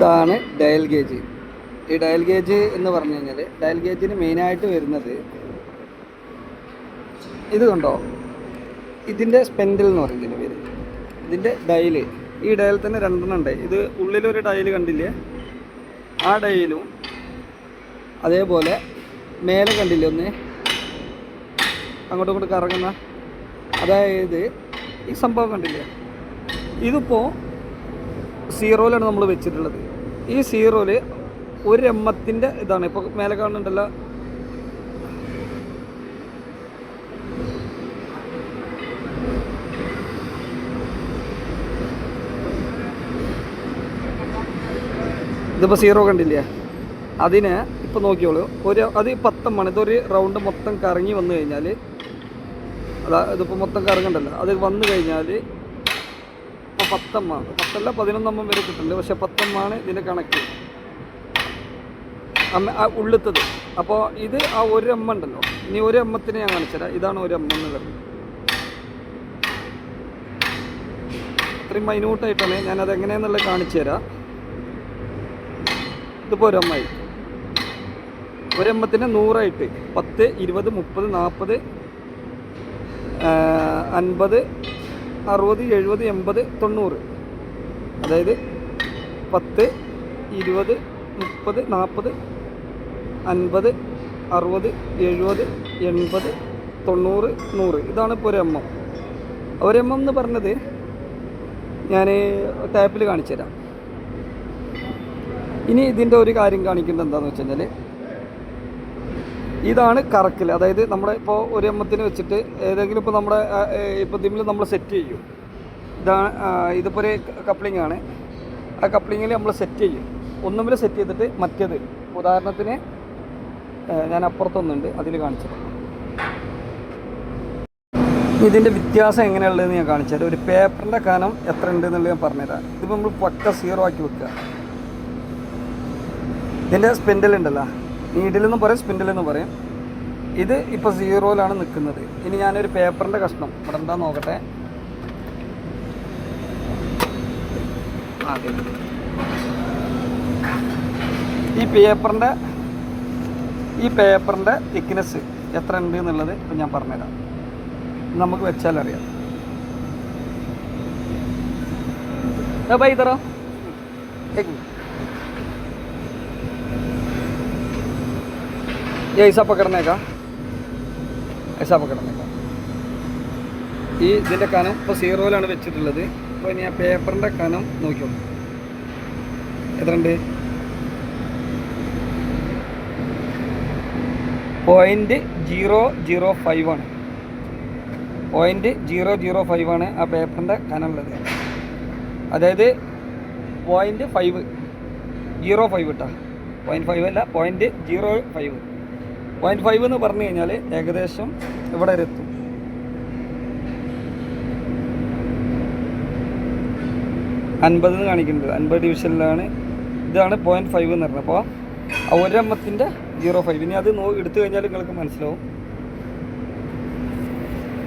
ഇതാണ് dial gauge. ഈ dial gauge എന്ന് പറഞ്ഞു കഴിഞ്ഞാൽ ഡയൽ ഗേജിന് മെയിനായിട്ട് വരുന്നത് ഇത് കണ്ടോ, ഇതിൻ്റെ സ്പെൻഡിൽ എന്ന് പറയുന്നതിൻ്റെ പേര്. ഇതിൻ്റെ ഡയല്, ഈ ഡയൽ തന്നെ രണ്ടെണ്ണം ഉണ്ട്. ഇത് ഉള്ളിലൊരു ഡയൽ കണ്ടില്ലേ, ആ ഡയലും അതേപോലെ മേലെ കണ്ടില്ലേ ഒന്ന് അങ്ങോട്ടും ഇങ്ങോട്ട് കറങ്ങുന്ന, അതായത് ഈ സംഭവം കണ്ടില്ലേ, ഇതിപ്പോൾ സീറോയിലാണ് നമ്മൾ വെച്ചിട്ടുള്ളത്. ഈ സീറോയിൽ ഒരു എമ്മത്തിൻ്റെ ഇതാണ് ഇപ്പോൾ മേലെ കാണുന്നുണ്ടല്ലോ. ഇതിപ്പോൾ സീറോ കണ്ടില്ലേ, അതിന് ഇപ്പോൾ നോക്കിയോളൂ, അത് 10 ഇതൊരു റൗണ്ട് മൊത്തം കറങ്ങി വന്നു കഴിഞ്ഞാൽ, ഇതിപ്പോൾ മൊത്തം കറങ്ങണ്ടല്ലോ, അത് വന്നു കഴിഞ്ഞാൽ ഇപ്പോൾ 10 11 വരെ കിട്ടുന്നുണ്ട്. പക്ഷേ 10 ഇതിൻ്റെ കണക്ക് ഉള്ളിത്തത്. അപ്പോൾ ഇത് ആ ഒരു എമ്മ ഉണ്ടല്ലോ, ഇനി ഒരു എമ്മത്തിന് ഞാൻ കാണിച്ചുതരാം. ഇതാണ് ഒരു എമ്മ എന്ന് പറയുന്നത്. അത്രയും മൈന്യൂട്ടായിട്ടാണ് ഞാനത് എങ്ങനെയാണെന്നുള്ളത് കാണിച്ചു തരാം. ഇതിപ്പോൾ ഒരു എമ്മായി, ഒരു എമ്മത്തിന് 100 10 20 30 40 50 60 70 80 90. അതായത് 10 20 30 40 50 60 70 80 90 100. ഇതാണ് ഇപ്പോൾ ഒരു എം എം. ഒരു എം എം എന്ന് പറഞ്ഞത് ഞാൻ ടാപ്പിൽ കാണിച്ചു തരാം. ഇനി ഇതിൻ്റെ ഒരു കാര്യം കാണിക്കുന്നത് എന്താണെന്ന് വെച്ച് കഴിഞ്ഞാൽ, ഇതാണ് കറക്കൽ. അതായത് നമ്മുടെ ഇപ്പോൾ ഒരു എമ്മത്തിന് വെച്ചിട്ട് ഏതെങ്കിലും ഇപ്പോൾ നമ്മുടെ ഇപ്പോൾ ഇതിൽ നമ്മൾ സെറ്റ് ചെയ്യും. ഇതിപ്പോൾ ഒരു കപ്ലിംഗ് ആണ്. ആ കപ്ലിങ്ങിൽ നമ്മൾ സെറ്റ് ചെയ്യും. ഒന്നുമില്ല സെറ്റ് ചെയ്തിട്ട് മറ്റേത്, ഉദാഹരണത്തിന് ഞാൻ അപ്പുറത്തൊന്നുണ്ട്, അതിൽ കാണിച്ചത്. ഇതിൻ്റെ വ്യത്യാസം എങ്ങനെയുള്ളതെന്ന് ഞാൻ കാണിച്ചു തരാം. ഒരു പേപ്പറിൻ്റെ കനം എത്ര ഉണ്ട് എന്നുള്ളത് ഞാൻ പറഞ്ഞുതരാം. ഇതിപ്പോൾ നമ്മൾ പക്ക സീറോ ആക്കി വെക്കുക. ഇതിൻ്റെ സ്പിൻഡിൽ ഉണ്ടല്ലോ, നീഡിലെന്നും പറയും സ്പിൻഡിലെന്നും പറയും. ഇത് ഇപ്പോൾ സീറോയിലാണ് നിൽക്കുന്നത്. ഇനി ഞാനൊരു പേപ്പറിൻ്റെ കഷ്ണം ഇവിടെ എന്താന്ന് നോക്കട്ടെ. ഈ പേപ്പറിൻ്റെ തിക്നെസ് എത്ര ഉണ്ട് എന്നുള്ളത് ഇപ്പം ഞാൻ പറഞ്ഞുതരാം. നമുക്ക് വെച്ചാലറിയാം. ബൈ തറോ ये ऐसा पकड़ने का, ऐसा पकड़ने का. ഈ ഇതിൻ്റെ കനം ഇപ്പോൾ സീറോയിലാണ് വെച്ചിട്ടുള്ളത്. അപ്പോൾ ഇനി ആ പേപ്പറിൻ്റെ കനം നോക്കിയോളൂ, എത്ര ഉണ്ട്? 0.005 ആണ്. 0.005 ആണ് ആ പേപ്പറിൻ്റെ കനമുള്ളത്. അതായത് 0.5 കേട്ടോ, 0.5 അല്ല, 0.05. 0.5 എന്ന് പറഞ്ഞു കഴിഞ്ഞാൽ ഏകദേശം ഇവിടെ വരെ എത്തും. അൻപത് കാണിക്കുന്നത് 50 ഡിവിഷനിലാണ്. ഇതാണ് 0.5 എന്ന് പറഞ്ഞത്. അപ്പോൾ ആ ഒരെമ്മത്തിൻ്റെ 0.5. ഇനി അത് എടുത്തു കഴിഞ്ഞാൽ നിങ്ങൾക്ക് മനസ്സിലാവും.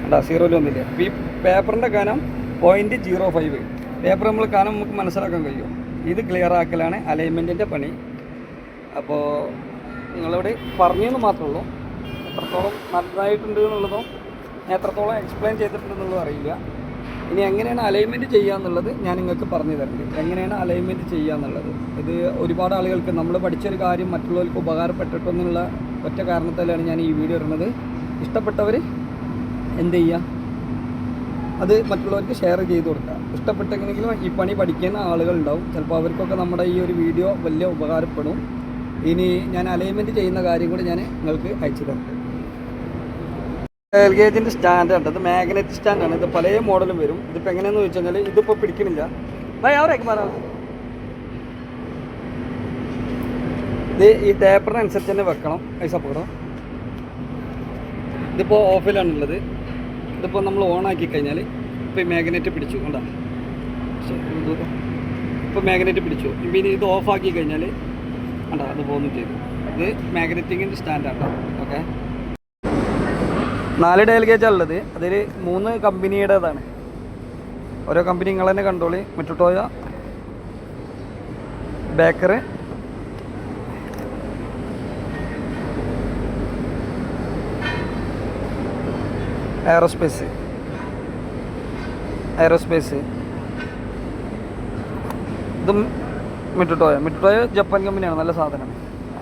അല്ല, സീറോയിൽ വന്നില്ല. അപ്പോൾ ഈ പേപ്പറിൻ്റെ കനം 0.05. പേപ്പർ നമ്മൾ കനം നമുക്ക് മനസ്സിലാക്കാൻ കഴിയും. ഇത് ക്ലിയർ ആക്കലാണ് അലൈൻമെൻറ്റിൻ്റെ പണി. അപ്പോൾ നിങ്ങളിവിടെ പറഞ്ഞെന്ന് മാത്രമേ ഉള്ളൂ. എത്രത്തോളം നല്ലതായിട്ടുണ്ട് എന്നുള്ളതോ എത്രത്തോളം എക്സ്പ്ലെയിൻ ചെയ്തിട്ടുണ്ടെന്നുള്ളതും അറിയില്ല. ഇനി എങ്ങനെയാണ് അലൈൻമെൻറ്റ് ചെയ്യുക എന്നുള്ളത് ഞാൻ നിങ്ങൾക്ക് പറഞ്ഞു തരുന്നുണ്ട്. എങ്ങനെയാണ് അലൈൻമെൻറ്റ് ചെയ്യുക എന്നുള്ളത്. ഇത് ഒരുപാട് ആളുകൾക്ക് നമ്മൾ പഠിച്ചൊരു കാര്യം മറ്റുള്ളവർക്ക് ഉപകാരപ്പെട്ടിട്ടെന്നുള്ള ഒറ്റ കാരണത്താലാണ് ഞാൻ ഈ വീഡിയോ ഇടുന്നത്. ഇഷ്ടപ്പെട്ടവർ എന്ത് ചെയ്യുക, അത് മറ്റുള്ളവർക്ക് ഷെയർ ചെയ്ത് കൊടുക്കുക. ഇഷ്ടപ്പെട്ടെങ്കിലും ഈ പണി പഠിക്കുന്ന ആളുകളുണ്ടാവും. ചിലപ്പോൾ അവർക്കൊക്കെ നമ്മുടെ ഈ ഒരു വീഡിയോ വലിയ ഉപകാരപ്പെടും. ഇനി ഞാൻ അലൈൻമെൻറ്റ് ചെയ്യുന്ന കാര്യം കൂടി ഞാൻ നിങ്ങൾക്ക് അയച്ചു തരാം. ഡയൽ ഗേജിൻ്റെ സ്റ്റാൻഡാണ് ഇത്. മാഗ്നറ്റിക് സ്റ്റാൻഡാണ്. ഇത് പല മോഡലും വരും. ഇതിപ്പോൾ എങ്ങനെയാണെന്ന് വെച്ച് കഴിഞ്ഞാൽ ഇതിപ്പോൾ പിടിക്കണില്ല. ഇത് ഈ ടേപ്പറിനനുസരിച്ച് തന്നെ വെക്കണം. പൈസ പകരം ഇതിപ്പോൾ ഓഫിലാണുള്ളത്. ഇതിപ്പോൾ നമ്മൾ ഓണാക്കി കഴിഞ്ഞാൽ ഇപ്പോൾ ഈ മാഗ്നറ്റ് പിടിച്ചു കൊണ്ടാ, ഇപ്പോൾ മാഗ്നറ്റ് പിടിച്ചു. ഇനി ഇത് ഓഫാക്കി കഴിഞ്ഞാൽ കണ്ടാ അത് പോകുന്നു ചെയ്തു. ഇത് മാഗ്നറ്റിക്കിൻ്റെ സ്റ്റാൻഡാണ്. ഓക്കെ, 4 ഡയൽ ഗേജാണ് ഉള്ളത്. അതിൽ 3 കമ്പനിയുടേതാണ്. ഓരോ കമ്പനി നിങ്ങൾ തന്നെ കണ്ടോളി. മറ്റുട്ടോയ ബേക്കർ, എയറോസ്പേസ് ഇതും മിറ്റുട്ടോയ ജപ്പാൻ കമ്പനിയാണ്, നല്ല സാധനമാണ്.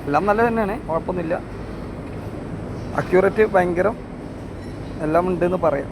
എല്ലാം നല്ല തന്നെയാണ്, കുഴപ്പമൊന്നുമില്ല. അക്യൂറേറ്റ് ഭയങ്കരം എല്ലാം ഉണ്ടെന്ന് പറയാം.